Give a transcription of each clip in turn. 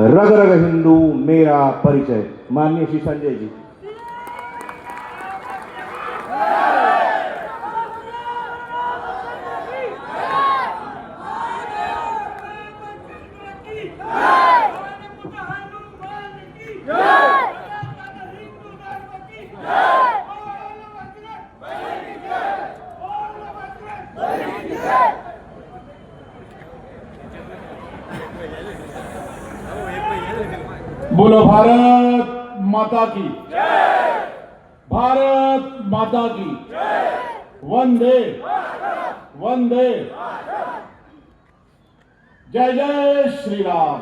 रग रग हिंदू मेरा परिचय। माननीय श्री संजय जी। बोलो भारत माता की जय। भारत माता की जय। वंदे वंदे। जय जय श्री राम।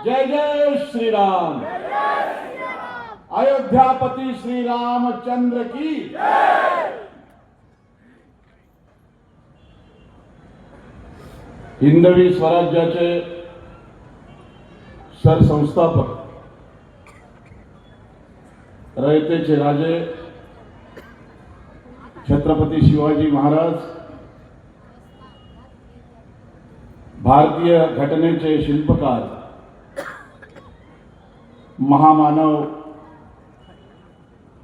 जय जय श्री राम। अयोध्यापती श्री रामचंद्र की जय। हिंदवी स्वराज्याचे सरसंस्थापक, रयतेचे राजे छत्रपती शिवाजी महाराज, भारतीय घटनेचे शिल्पकार, महामानव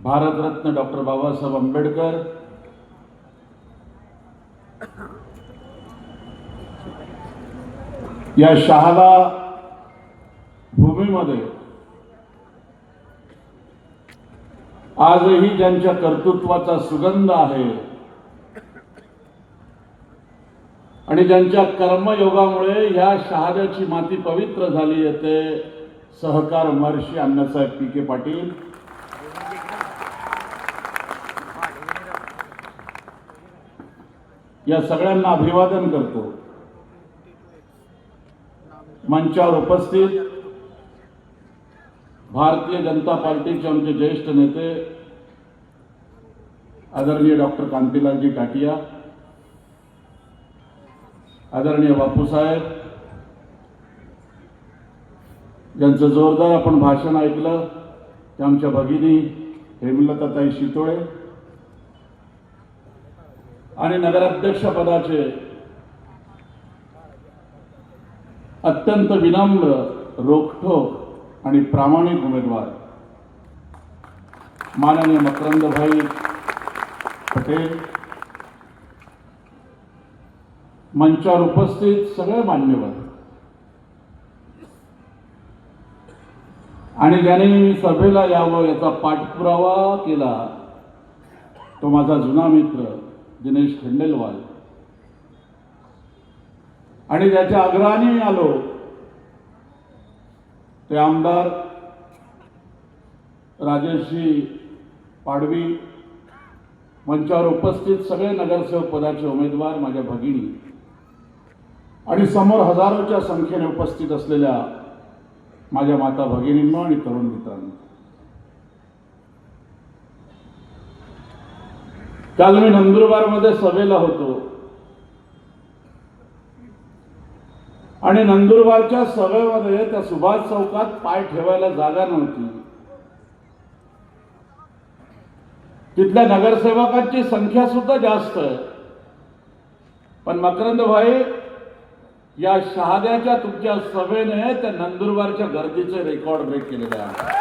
भारतरत्न डॉक्टर बाबासाहेब आंबेडकर, या शहादा भूमीमध्ये आजही ज्यांच्या कर्तृत्वाचा सुगंध आहे आणि ज्यांच्या कर्मयोगामुळे या शहाद्याची माती पवित्र झाली आहे ते सहकार महर्षी अण्णासाहेब पी.के. पाटील, या सगळ्यांना अभिवादन करतो। मंचावर उपस्थित भारतीय जनता पार्टीचे आमचे ज्येष्ठ नेते आदरणीय डॉक्टर कांतीलालजी टाटिया, आदरणीय बापूसाहेब, ज्यांचं जोरदार आपण भाषण ऐकलं, ते आमच्या भगिनी हेमलताताई शितोळे आणि नगराध्यक्ष पदाचे अत्यंत विनम्र, रोखठोक आणि प्रामाणिक उमेदवार माननीय मकरंदभाई पटेल, मंचावर उपस्थित सगळे मान्यवर आणि ज्यांनी सभेला यावं याचा पाठपुरावा केला तो माझा जुना मित्र दिनेश खंडेलवाल, आणि ज्याच्या आग्रहाने मी आलो ते आमदार राजेशजी पाडवी, मंचावर उपस्थित सगळे नगरसेवक पदाचे उमेदवार, माझ्या भगिनी आणि समोर हजारोच्या संख्येने उपस्थित असलेल्या माझ्या माता भगिनींनो आणि तरुण मित्रांनो, काल मी नंदुरबारमध्ये सभेला होतो आणि नंदुरबारच्या सभेमध्ये त्या सुभाष चौकात पाय ठेवायला जागा नव्हती। तिथल्या नगरसेवकांची संख्या सुद्धा जास्त आहे, पण मकरंदभाई या शहाद्याच्या तुमच्या सभेने त्या नंदुरबारच्या गर्दीचे रेकॉर्ड ब्रेक केलेले आहे।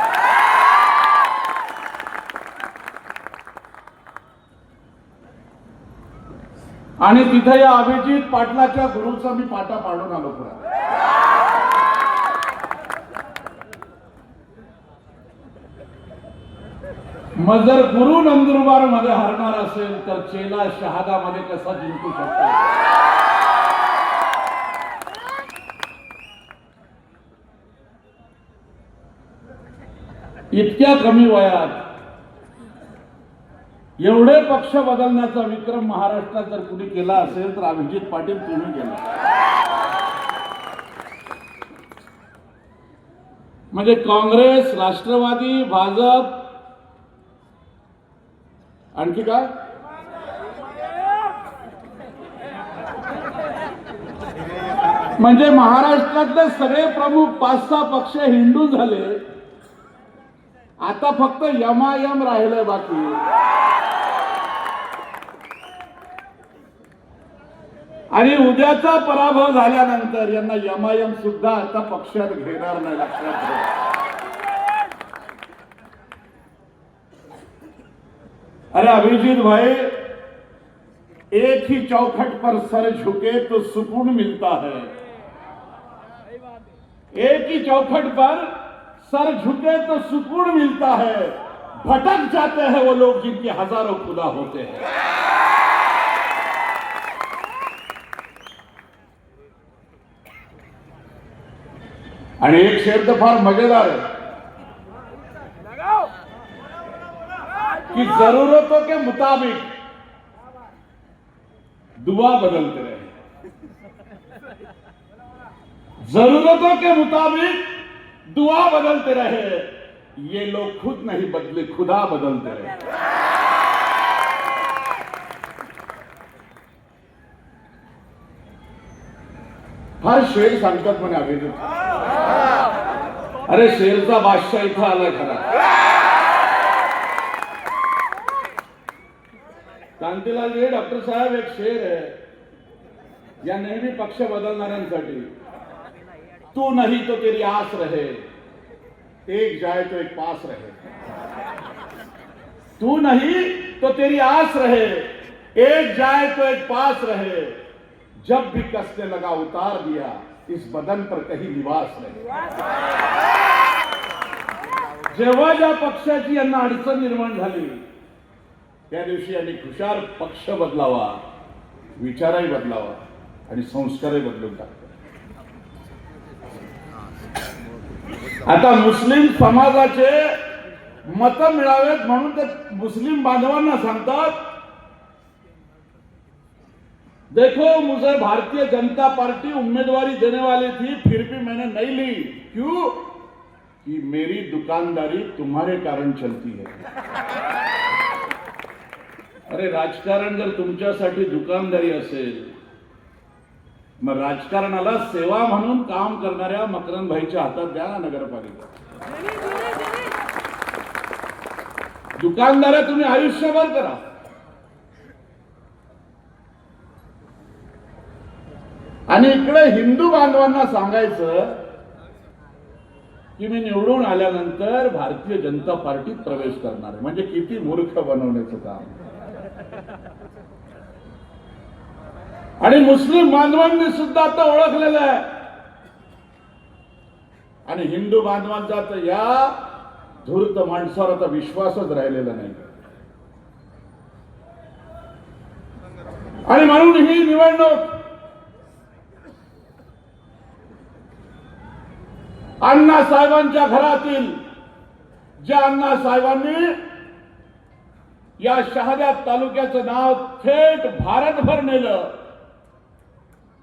आणि तिथे या अभिजित पाटलाच्या गुरुचा मी पाटा पाडून आलो पुरा। मग जर गुरु नंदुरबार मध्ये हरणार असेल तर चेला शहादामध्ये कसा जिंकू शकतो? इतक्या कमी वयात एवढे पक्ष बदलण्याचा विक्रम महाराष्ट्रात जर कुणी केला असेल तर अभिजित पाटील तुम्ही केला। म्हणजे काँग्रेस, राष्ट्रवादी, भाजप, आणखी काय, म्हणजे महाराष्ट्रातले सगळे प्रमुख 5-6 पक्ष हिंदू झाले, आता फक्त यमायम राहिलंय बाकी। आणि उद्याचा पराभव झाल्यानंतर यांना एमआयएम सुद्धा आता पक्षात घेणार नाही, लक्षात ठेवा. अरे अभिजीत भाई, एक ही चौखट पर सर झुके तो सुकून मिलता है. एक ही चौखट पर सर झुके तो सुकून मिलता है. भटक जाते हैं वो लोग जिनके हजारों खुदा होते हैं. आणि एक शेर तर फार मजेदार आहे कि जरूरतों के मुताबिक दुआ बदलते रहे. जरूरतों के मुताबिक दुआ बदलते रहे. ये लोग खुद नहीं बदले, खुदा बदलते रहे. फार शेर सांगतात म्हणे अभिजित. अरे शेरचा बादशाह इथं आला खरा. कांतीलाल डॉक्टर साहेब, एक शेर आहे या नेहमी पक्ष बदलणाऱ्यांसाठी. तू नहीं तो तेरी आस रहे, एक जाए तो एक पास रहे. तू नहीं तो तेरी आस रहे, एक जाए तो एक पास रहे. जब भी कसने लगा उतार दिया, इस बदन पर कहीं निवास रहे. जेव्हा ज्या पक्षाची यांना अडचण निर्माण झाली त्या दिवशी यांनी हुशार पक्ष बदलावा, विचारही बदलावा आणि संस्कारही बदलून टाकले. आता मुस्लिम समाजाचे मत मिळावेत म्हणून ते मुस्लिम बांधवांना सांगतात, देखो मुझे भारतीय जनता पार्टी उम्मीदवारी देने वाली थी, फिर भी मैंने नहीं ली. क्यों? कि मेरी दुकानदारी तुम्हारे कारण चलती है. अरे राजकारण जर तुमच्यासाठी दुकानदारी असेल, मग राजकारणाला सेवा म्हणून काम करणाऱ्या मकरंद भाईच्या हातात द्या ना नगरपालिका. दुकानदाऱ्या तुम्ही आयुष्यभर करा. आणि इकडे हिंदू बांधवांना सांगायचं की मी निवडून आल्यानंतर भारतीय जनता पार्टीत प्रवेश करणार आहे. म्हणजे किती मूर्ख बनवण्याचं काम. आणि मुस्लिम बांधवांनी सुद्धा आता ओळखलेलं आहे. आणि हिंदू बांधवांचा तर या धूर्त माणसावर आता विश्वासच राहिलेला नाही. आणि म्हणून ही निवडणूक अण्णासाहेबांच्या घरातील, ज्या अण्णासाहेबांनी या शहादा तालुक्याचं नाव थेट भारतभर नेलं,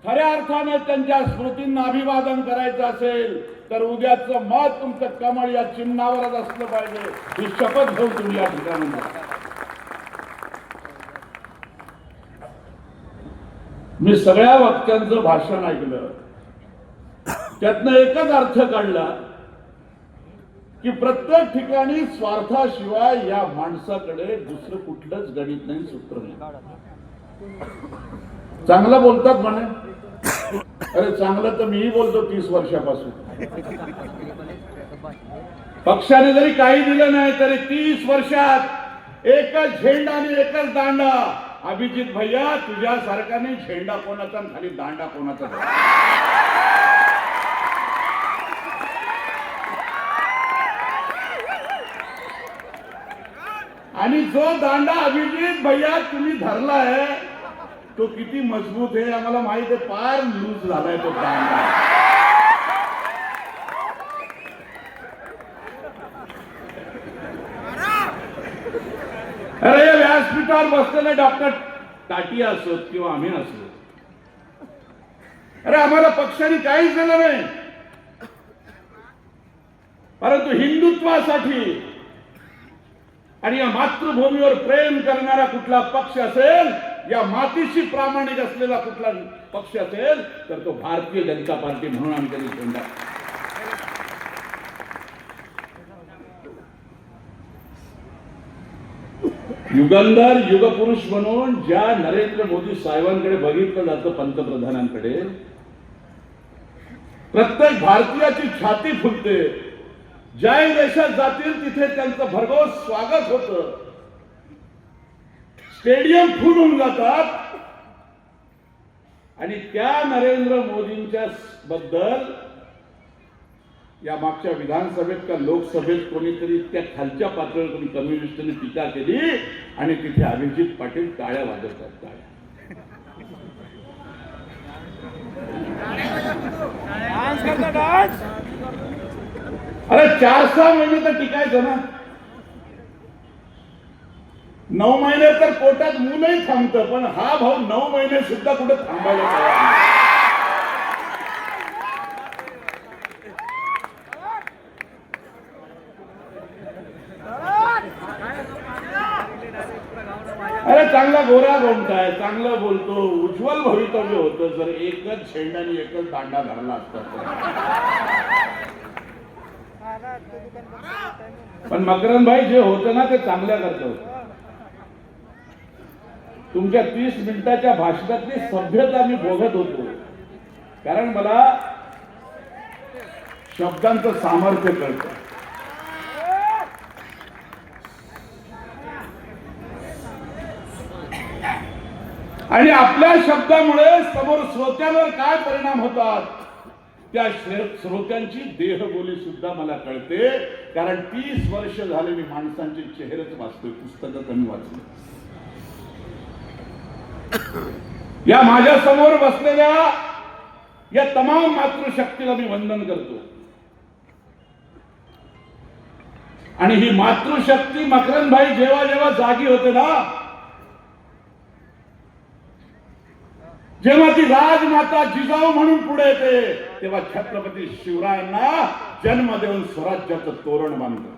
खऱ्या अर्थाने त्यांच्या स्मृतींना अभिवादन करायचं असेल तर उद्याचं मत तुमचं कमळ या चिन्हावरच असलं पाहिजे. ही शपथ घेऊन तुम्ही या ठिकाणी. मी सगळ्या वक्त्यांचं भाषण ऐकलं, त्यातनं एकच अर्थ काढला की प्रत्येक ठिकाणी स्वार्थाशिवाय या माणसाकडे दुसरं कुठलंच गणित नाही, सूत्र नाही. चांगलं बोलतात म्हणे. अरे चांगलं तर मीही बोलतो 30 वर्षापासून. पक्षाने जरी काही दिलं नाही तरी 30 वर्षात एकच झेंडा आणि एकच दांडा. अभिजित भैया, तुझ्यासारखा नाही झेंडा कोणाचा खाली दांडा कोणाचा. आणि जो दांडा अभिजित भैया तुम्ही धरला आहे तो किती मजबूत आहे आम्हाला माहित आहे. फार लूज झालाय तो दांडा. अरे या व्यासपीठावर बसलेले डॉक्टर टाटिया असोत किंवा आम्ही असो, अरे आम्हाला पक्षाने काहीच दिलं नाही, परंतु हिंदुत्वासाठी आणि या मातृभूमीवर प्रेम करणारा कुठला पक्ष असेल, या मातीशी प्रामाणिक असलेला कुठला पक्ष असेल तर तो भारतीय जनता पार्टी म्हणून आम्ही त्यांनी झेंडा. युगंधर युगपुरुष म्हणून ज्या नरेंद्र मोदी साहेबांकडे बघितलं जातं, पंतप्रधानांकडे, प्रत्येक भारतीयाची छाती फुलते. ज्या देशात जातील तिथे त्यांचं भरघोस स्वागत होतं, स्टेडियम फुल होऊन जातात. आणि त्या नरेंद्र मोदींच्या बद्दल या मागच्या विधानसभेत का लोकसभेत कोणीतरी त्या खालच्या पातळीवर कोणी कम्युनिस्टने टीका केली आणि तिथे अभिजित पाटील टाळ्या वाजवतात. टाळ्या. अरे 4-6 महिने तर टिकायचं ना. 9 महिने तर पोटात मूलही थांबतं, पण हा भाऊ 9 महिने सुद्धा कुठे थांबायला तयार नाही. अरे चांगला गोरा गोमटा आहे, चांगलं बोलतो, उज्ज्वल भवितव्य होतं जर एकच झेंडाने एकच दांडा धरला असता. पण मकरंद भाई जे होतं ना ते चांगल्या करता होतं. तुमच्या 30 मिनिटाच्या भाषणातली सभ्यता मी बघत होतो, कारण मला शब्दांचं सामर्थ्य कळतं. आणि आपल्या शब्दामुळे समोर श्रोत्यांवर काय परिणाम होतात त्या श्रोत्यांची देहबोली सुद्धा मला कळते, कारण 30 वर्ष झाले मी माणसांचे चेहरेच वाचतोय, पुस्तकं कमी वाचले. या माझ्या समोर बसलेल्या या तमाम मातृशक्तीला मी वंदन करतो. आणि ही मातृशक्ती मकरंद भाई जेव्हा जेव्हा जागी होते ना, जेव्हा ती राजमाता जिजाऊ म्हणून पुढे येते, तेव्हा छत्रपती शिवरायांना जन्म देऊन स्वराज्याचं तोरण बांधलं.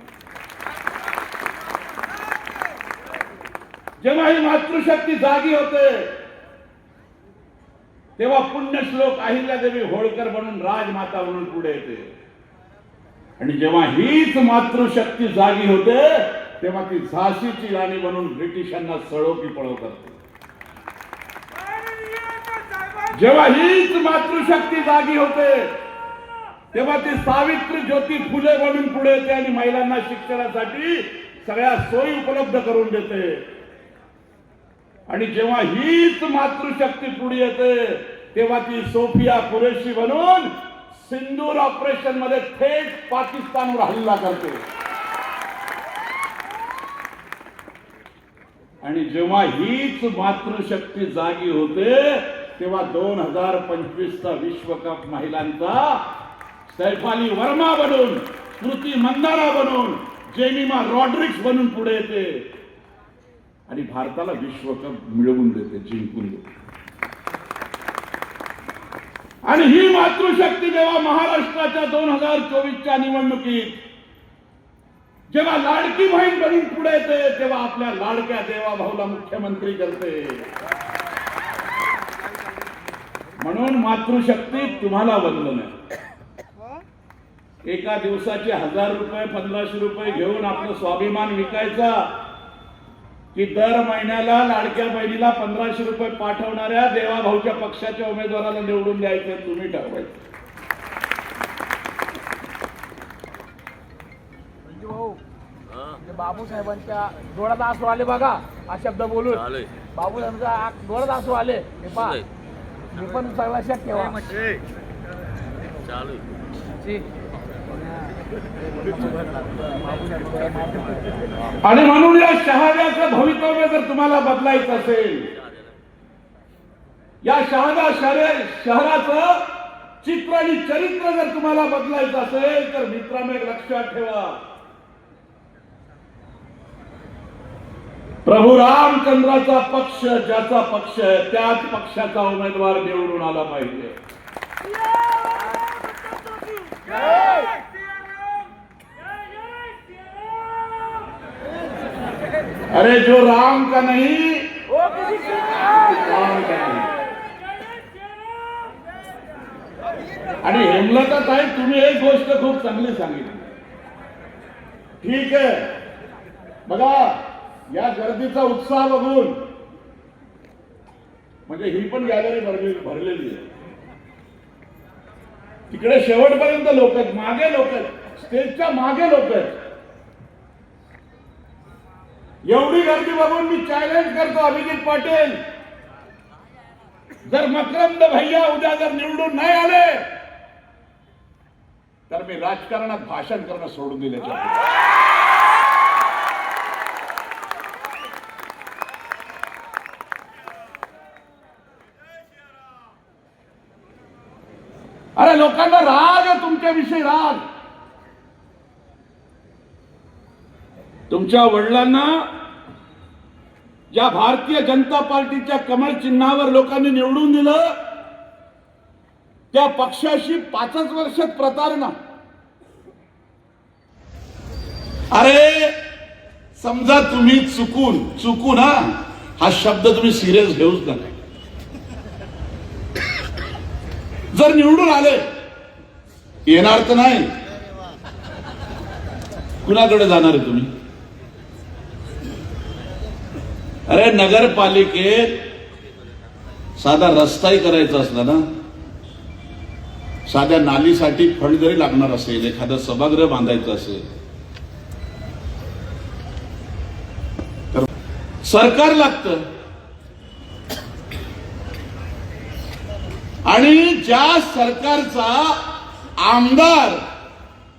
जेव्हा ही मातृशक्ती जागी होते, तेव्हा पुण्यश्लोक अहिल्यादेवी होळकर म्हणून राजमाता म्हणून पुढे येते. आणि जेव्हा हीच मातृशक्ती जागी होते, तेव्हा ती झाशीची राणी म्हणून ब्रिटिशांना सळोकी पळव करते. जेव्हा हीच मातृशक्ती जागी होते, तेव्हा ती सावित्री ज्योती फुले म्हणून पुढे येते आणि महिलांना शिक्षणासाठी सगळ्या सोयी उपलब्ध करून देते. आणि जेव्हा हीच मातृशक्ती पुढे येते, तेव्हा ती सोफिया कुरेशी बनून सिंदूर ऑपरेशन मध्ये थेट पाकिस्तानवर हल्ला करते. आणि जेव्हा हीच मातृशक्ती जागी होते, तेव्हा 2025चा विश्वकप महिलांचा सैफाली वर्मा बनून, स्मृती मंदाना बनून, जेमिमा रॉड्रिक्स बनून पुढे येते आणि भारताला विश्वकप मिळवून देते, जिंकून देते. आणि ही मातृशक्ती जेव्हा महाराष्ट्राच्या 2024च्या निवडणुकीत जेव्हा लाडकी बहीण बनून पुढे येते, तेव्हा आपल्या लाडक्या देवाभाऊला मुख्यमंत्री करते. म्हणून मातृशक्ती तुम्हाला वंदन आहे. एका दिवसाचे 1000 रुपये 1500 रुपये घेऊन आपलं स्वाभिमान विकायचा, की दर महिन्याला लाडक्या बहिणीला 1500 रुपये पाठवणाऱ्या देवाभाऊच्या पक्षाच्या उमेदवाराला निवडून द्यायचं तुम्ही ठरवायचं. बाबू साहेबांच्या डोळ्यात आसू आले बघा, हा शब्द बोलून बाबू साहेबांचा डोळ्यात आसू आले. हे पहा, मी पण सगळा शक्य आणि म्हणून या शहाद्याचं भवितव्य जर तुम्हाला बदलायचं असेल, या शहादा शहराचं चित्र आणि चरित्र जर तुम्हाला बदलायचं असेल, तर मित्रांनो एक लक्षात ठेवा, प्रभू रामचंद्राचा पक्ष ज्याचा पक्ष आहे, त्याच पक्षाचा उमेदवार निवडून आला पाहिजे. अरे जो राम का नहीं राम का नहीं. आणि हेमलता ताई, तुम्ही एक गोष्ट खूप चांगली सांगितली. ठीक आहे, बघा या गर्दीचा उत्साह बघून म्हणजे ही पण गॅलरी भरलेली आहे. तिकडे शेवटपर्यंत लोक आहेत, मागे लोक आहेत, स्टेजच्या मागे लोक आहेत. एवढी गर्दी बघून मी चॅलेंज करतो अभिजित पाटील, जर मकरंद भैया उद्या जर निवडून नाही आले तर मी राजकारणात भाषण करणं सोडून दिले. अरे लोकांना राग आहे तुमच्याविषयी, राग. तुमच्या वडिलांना ज्या भारतीय जनता पार्टीच्या कमळ चिन्हावर लोकांनी निवडून दिलं त्या पक्षाशी 5च वर्षात प्रतारणा. अरे समजा तुम्ही चुकून हा शब्द तुम्ही सिरियस घेऊच नका. जर निवडून आले, येणार तर नाही, कुणाकडे जाणार आहे तुम्ही? अरे नगरपालिकेत साधा रस्ताही करायचा असला ना, साध्या नालीसाठी फंड जरी लागणार असेल, एखादं सभागृह बांधायचं असेल तर सरकार लागतं. आणि ज्या सरकारचा आमदार,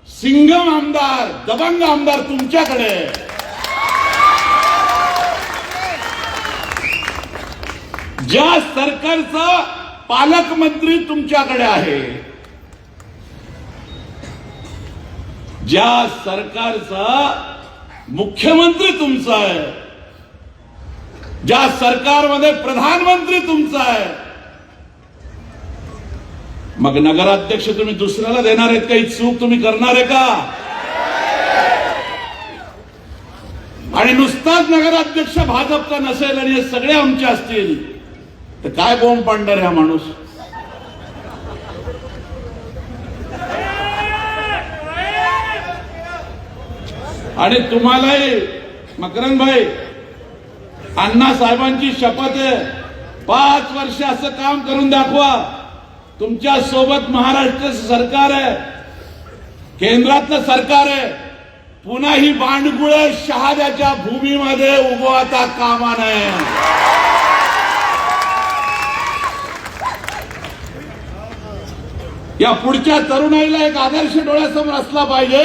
सिंघम आमदार, दबंग आमदार तुमच्याकडे, ज्या सरकारचा पालकमंत्री तुमच्याकडे आहे, ज्या सरकारचा मुख्यमंत्री तुमचा आहे, ज्या सरकारमध्ये प्रधानमंत्री तुमचा आहे, मग नगराध्यक्ष तुम्ही दुसऱ्याला देणार आहेत का? ही चूक तुम्ही करणार आहे का? आणि नुसताच नगराध्यक्ष भाजपचा नसेल आणि हे सगळे आमचे असतील तर काय बोंब पाडणार हा माणूस? आणि तुम्हालाही मकरंद भाई, अण्णा साहेबांची शपथ आहे, 5 वर्ष असं काम करून दाखवा. तुमच्या सोबत महाराष्ट्र सरकार आहे, केंद्रातलं सरकार आहे. पुन्हा ही बांडगुळ शहाद्याच्या भूमीमध्ये उभवता कामा नये. या पुढच्या तरुणाईला एक आदर्श डोळ्यासमोर असला पाहिजे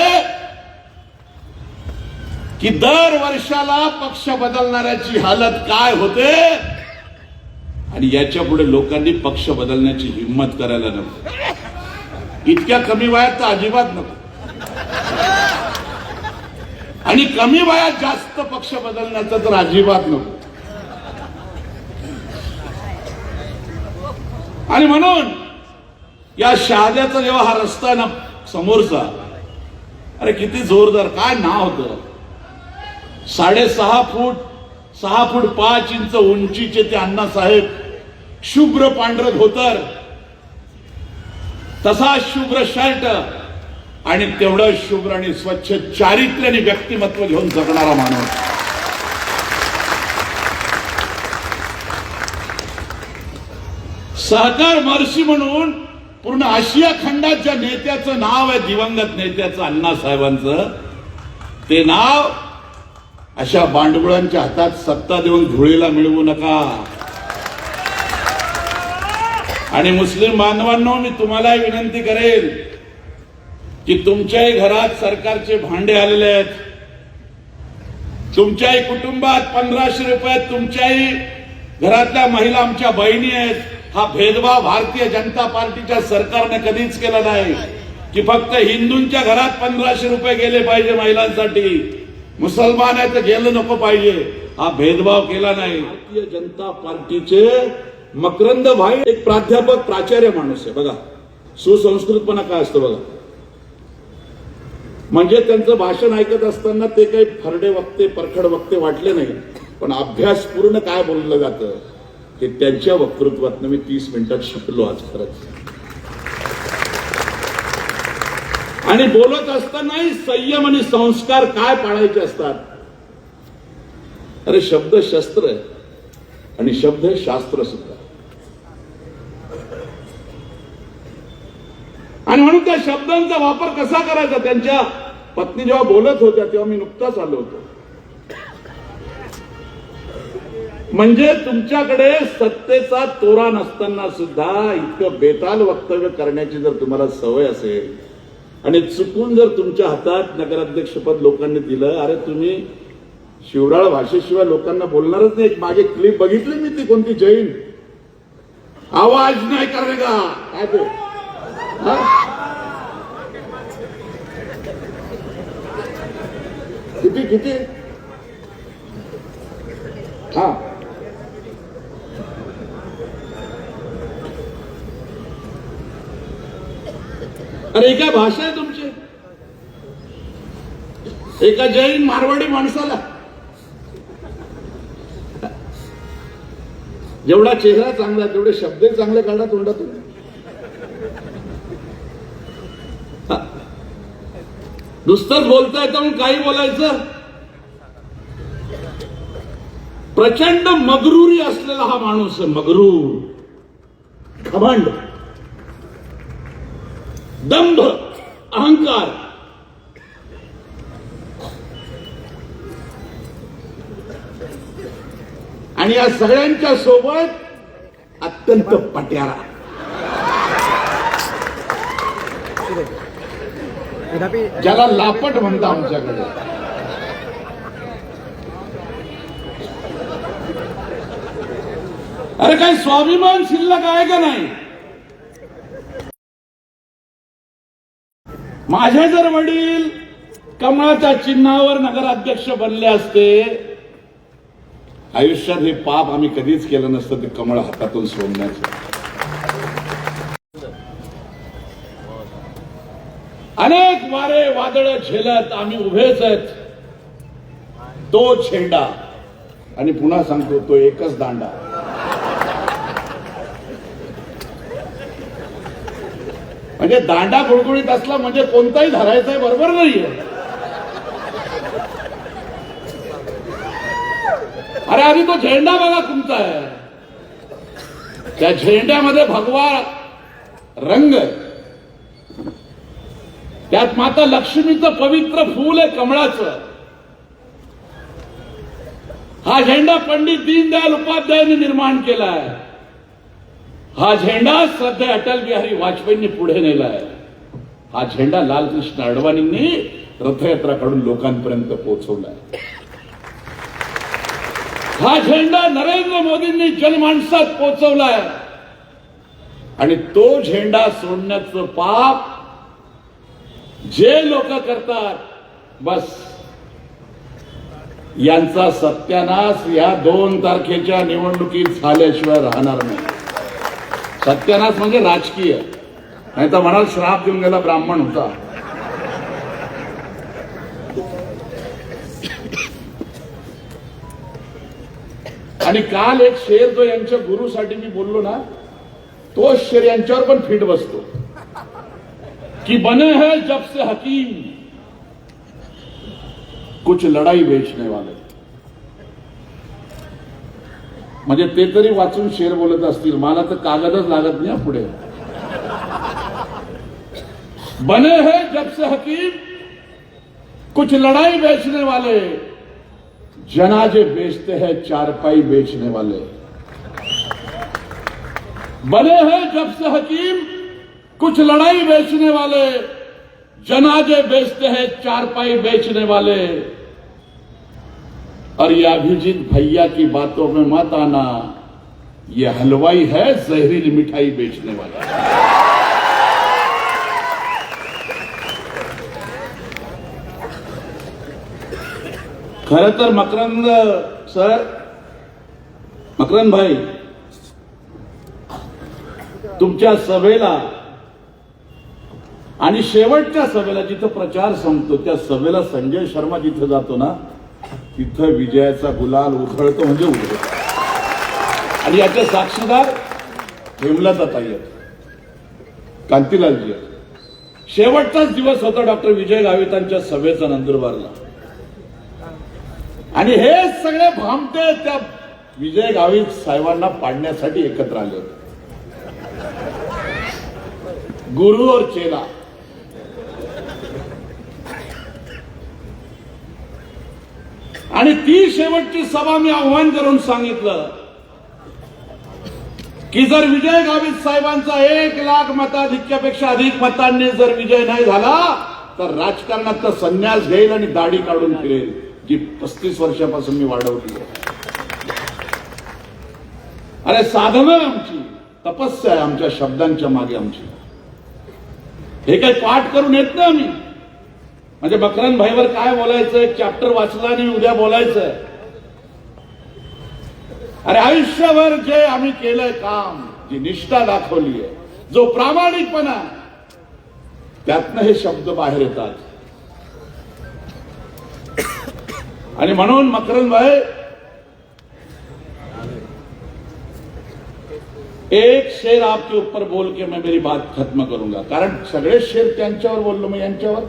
की दर वर्षाला पक्ष बदलणाऱ्याची हालत काय होते आणि याच्या पुढे लोकांनी पक्ष बदलण्याची हिंमत करायला नको. इतक्या कमी वयात तर अजिबात नको, आणि कमी वयात जास्त पक्ष बदलण्याचं तर अजिबात नको. आणि म्हणून या शहाद्याचा जेव्हा हा रस्ता आहे ना समोरचा, अरे किती जोरदार, काय नाव होतं, 6.5 फूट 6 फूट 5 इंच उंचीचे ते अण्णासाहेब, शुभ्र पांढरं धोतर, तसा शुभ्र शर्ट आणि तेवढं शुभ्र आणि स्वच्छ चारित्र्य आणि व्यक्तिमत्व घेऊन जगणारा माणूस. सहकार महर्षी म्हणून पूर्ण आशिया खंडात ज्या नेत्याचं नाव आहे, दिवंगत नेत्याचं अण्णासाहेबांचं, ते नाव अशा बांडगुळांच्या हातात सत्ता देऊन धुळीला मिळवू नका. आणि मुस्लिम बांधवांनो, मी तुम्हालाही विनंती करेल की तुमच्याही घरात सरकारचे भांडे आलेले आहेत, तुमच्याही कुटुंबात 1500 रुपये, तुमच्याही घरातल्या महिला आमच्या बहिणी आहेत. हा भेदभाव भारतीय जनता पार्टीच्या सरकारने कधीच केला नाही की फक्त हिंदूंच्या घरात 1500 रुपये गेले पाहिजे महिलांसाठी, मुसलमान आहे तर गेलं नको पाहिजे, हा भेदभाव केला नाही. भारतीय जनता पार्टीचे मकरंद भाई एक प्राध्यापक प्राचार्य माणूस आहे बघा. सुसंस्कृतपणा काय असतं बघा. म्हणजे त्यांचं भाषण ऐकत असताना ते काही फरडे वक्ते परखड वक्ते वाटले नाही, पण अभ्यास पूर्ण काय बोललं जातं हे त्यांच्या वक्तृत्वातनं मी 30 मिनिटात शिकलो आज खरंच. आणि बोलत असतानाही संयम आणि संस्कार काय पाळायचे असतात अरे शब्द शस्त्र आहे आणि शब्द शास्त्र सुद्धा. आणि म्हणून त्या शब्दांचा वापर कसा करायचा. त्यांच्या पत्नी जेव्हा बोलत होत्या तेव्हा मी नुकताच आलो होतो. म्हणजे तुमच्याकडे सत्तेचा तोरा नसताना सुद्धा इतकं बेताल वक्तव्य करण्याची जर तुम्हाला सवय असेल आणि चुकून जर तुमच्या हातात नगराध्यक्षपद लोकांनी दिलं, अरे तुम्ही शिवराळ भाषेशिवाय लोकांना बोलणारच नाही. मागे क्लिप बघितली मी ती कोणती जैन आवाज नाही करणे का काय ते हा? किती किती हा अरे ही काय भाषा आहे तुमची. एका जैन मारवाडी माणसाला जेवढा चेहरा चांगला तेवढे शब्द चांगले काढा तोंडातून. नुसतंच बोलता येतं म्हणून काही बोलायचं. प्रचंड मगरुरी असलेला हा माणूस आहे. मगरूर, घमंड, दंभ, अहंकार. आणि या सगळ्यांच्या सोबत अत्यंत पट्यारा. ज्याला लापट म्हणता आमच्याकडे. अरे काही स्वाभिमान शिल्लक आहे का नाही. माझे जर वडील कमळाच्या चिन्हावर नगराध्यक्ष बनले असते, आयुष्यात हे पाप आम्ही कधीच केलं नसतं ते कमळ हातातून सोडण्याचं. अनेक वारे वादळ झेलत आम्ही उभेच आहेत. तो झेंडा आणि पुन्हा सांगतो तो एकच दांडा. म्हणजे दांडा गुळगुळीत असला म्हणजे कोणताही धरायचा आहे, बरोबर नाहीये. अरे आधी तो झेंडा बघा तुमचा आहे. त्या झेंड्यामध्ये भगवा रंग आहे. त्यात माता लक्ष्मीचं पवित्र फूल आहे कमळाचं. हा झेंडा पंडित दीनदयाल उपाध्यायांनी निर्माण केलाय. हा झेंडा सध्या अटल बिहारी वाजपेयींनी पुढे नेलाय. हा झेंडा लालकृष्ण अडवाणींनी रथयात्रा काढून लोकांपर्यंत पोहोचवलाय. हा झेंडा नरेंद्र मोदींनी जनमानसात पोहोचवलाय. आणि तो झेंडा सोडण्याचं पाप जे लोक करतात, बस यांचा सत्यानाश या 2 तारखेच्या निवडणुकीत झाल्याशिवाय राहणार नाही. सत्यानाश म्हणजे राजकीय, नाही तर म्हणाल श्राप देऊन गेला ब्राह्मण होता. आणि काल एक शेर जो यांच्या गुरुसाठी मी बोललो ना, तो शेर यांच्यावर पण फिट बसतो कि बने हैं जब से हकीम कुछ लड़ाई बेचने वाले. म्हणजे ते तरी वाचून शेर बोलत असतील, मला तर कागदच लागत नाही पुढे. बने हैं जब से हकीम कुछ लड़ाई बेचने वाले, जनाजे बेचते हैं चारपाई बेचने वाले. बने हैं जब से हकीम कुछ लड़ाई बेचने वाले, जनाजे बेचते हैं चारपाई बेचने वाले. और ये अभिजीत भैया की बातों में मत आना, ये हलवाई है जहरीली मिठाई बेचने वाला. खरं तर मकरंद सर, मकरंद भाई, तुमच्या सभेला आणि शेवटच्या सभेला जिथं प्रचार संपतो त्या सभेला संजय शर्मा जिथं जातो ना, तिथं विजयाचा गुलाल उधळतो म्हणजे उधळतो. आणि याचे साक्षीदार हेमलताताई आहेत, कांतीलालजी आहेत. शेवटचाच दिवस होता डॉक्टर विजय गावितांच्या सभेचा नंदुरबारला. आणि हे सगळे भामटे त्या विजय गावित साहेबांना पाडण्यासाठी एकत्र आले होते. गुरु और चेला. आणि ती शेवटची सभा मी आव्हान करून सांगितलं की जर विजय गावित साहेबांचा 1,00,000 मताधिक्यापेक्षा अधिक मतांनी जर विजय नाही झाला तर राजकारणात संन्यास घेईल आणि दाढी काढून फिरेल, जी 35 वर्षापासून मी वाढवली आहे. अरे साधना आमची, तपस्या आहे आमच्या शब्दांच्या मागे आमची. हे काही पाठ करून येत ना आम्ही. म्हणजे मकरंद भाईवर काय बोलायचं, एक चॅप्टर वाचला आणि उद्या बोलायचंय. अरे आयुष्यभर जे आम्ही केलंय काम, जी निष्ठा दाखवली आहे, जो प्रामाणिकपणा, त्यातनं हे शब्द बाहेर येतात. आणि म्हणून मकरंद भाई, एक शेर आपके ऊपर बोल के मैं मेरी बात खत्म करूंगा. कारण सगळे शेर त्यांच्यावर बोललो, मग यांच्यावर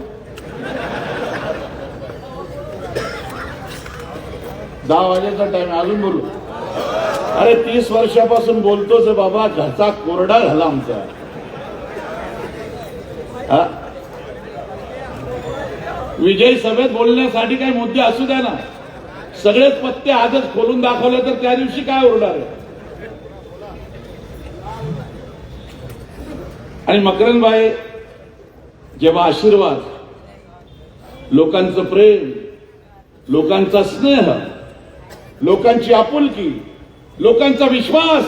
10 वाजेचा टाइम अजून बोलू. अरे 30 वर्षापासून बोलतोच बाबा, घरचा कोरडा झाला आमचा. विजय सभेत बोलण्यासाठी काही मुद्दे असू द्या ना, सगळेच पत्ते आजच खोलून दाखवले तर त्या दिवशी काय उरणार आहे. आणि मकरंद भाई, जेव्हा आशीर्वाद, लोकांचं प्रेम, लोकांचा स्नेह, लोकांची आपुलकी, लोकांचा विश्वास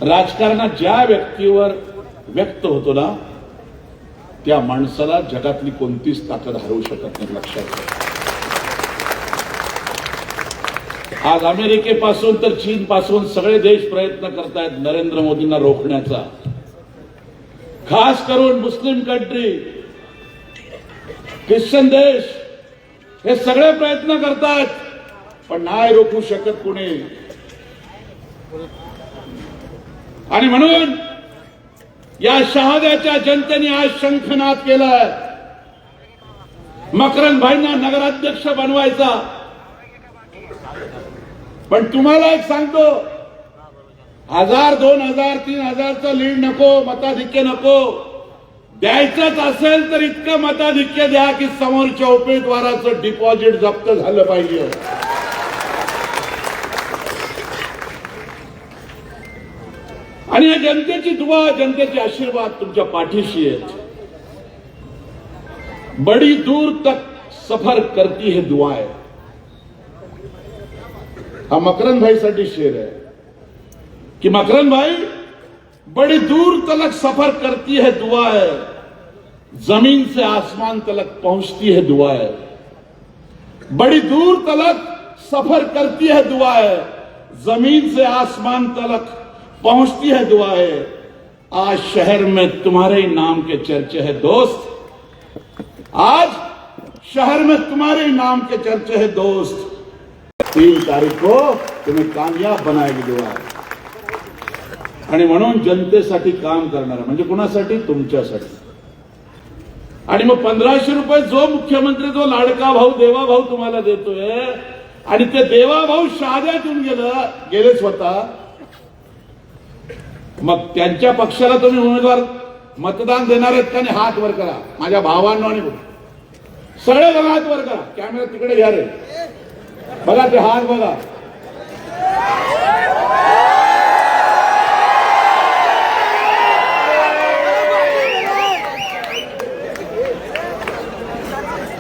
राजकारणात ज्या व्यक्तीवर व्यक्त होतो ना, त्या माणसाला जगातली कोणतीच ताकद हरवू शकत नाही. लक्षात घ्या. आज अमेरिकेपासून तर चीन पासून सगळे देश प्रयत्न करतायत नरेंद्र मोदींना रोखण्याचा. खास करून मुस्लिम कंट्री, ख्रिश्चन देश, हे सगळे प्रयत्न करतायत, पण नाही रोखू शकत कुणी. आणि म्हणून या शहाद्याच्या जनतेने आज शंखनाद केलाय. मकरंद भाईंना नगराध्यक्ष बनवायचा. पण तुम्हाला एक सांगतो, 1000, 2000, 3000चं लीड नको, मताधिक्य नको. द्यायचंच असेल तर इतकं मताधिक्य द्या की समोरच्या उमेदवाराचं डिपॉझिट जप्त झालं पाहिजे. आणि या जनतेची दुआ, जनतेचे आशीर्वाद तुमच्या पाठीशी आहेत. बड़ी दूर तक सफर करती है दुआएं. हा मकरंद भाई साठी शेर है कि मकरंद भाई, बड़ी दूर तलक सफर करती है दुआएं, जमीन से आसमान तलक पहुंचती है दुआएं. बड़ी दूर तलक सफर करती है दुआएं, जमीन से आसमान तलक पहुंचती है दुआएं. आज शहर में तुम्हारे ही नाम के चर्चे है दोस्त. आज शहर में तुम्हारे ही नाम के चर्चे है दोस्त. 3 तारीख को तुम्हें कामयाब बनाएगी दुआ. आणि म्हणून जनतेसाठी काम करणार, म्हणजे कुणासाठी, तुमच्यासाठी. आणि मग 1500 रुपये जो मुख्यमंत्री, जो लाडका भाऊ, देवा भाऊ तुम्हाला देतोय, आणि ते देवा भाऊ शहाद्यातून गेले स्वतः, मग त्यांच्या पक्षाला तुम्ही उमेदवार मतदान देणार आहेत का? नाही, हात वर करा माझ्या भावांनो. आणि सगळे जण हात वर करा. कॅमेरा तिकडे घ्या रे, बघा ते हात बघा.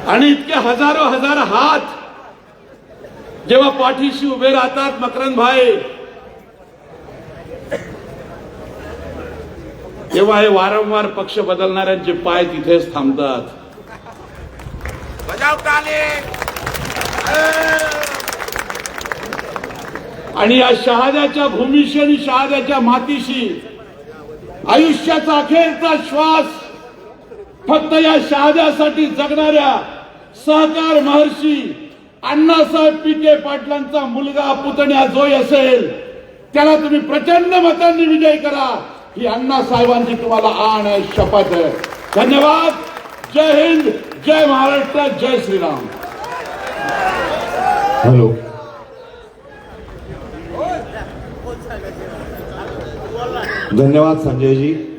आणि इतके हजारो हजार हात जेव्हा पाठीशी उभे राहतात मकरंद भाई, तेव्हा हे वारंवार पक्ष बदलणाऱ्यांचे पाय तिथेच थांबतात. आणि या शहाद्याच्या भूमीशी आणि शहाद्याच्या मातीशी आयुष्याचा अखेरचा श्वास फक्त या शहाद्यासाठी जगणाऱ्या सहकार महर्षी अण्णासाहेब पीके पाटलांचा मुलगा, पुतण्या जोय असेल, त्याला तुम्ही प्रचंड मतांनी विजय करा, ही अण्णासाहेबांची तुम्हाला आण आहे, शपथ आहे. धन्यवाद. जय हिंद, जय महाराष्ट्र, जय श्रीराम. हॅलो. धन्यवाद संजयजी.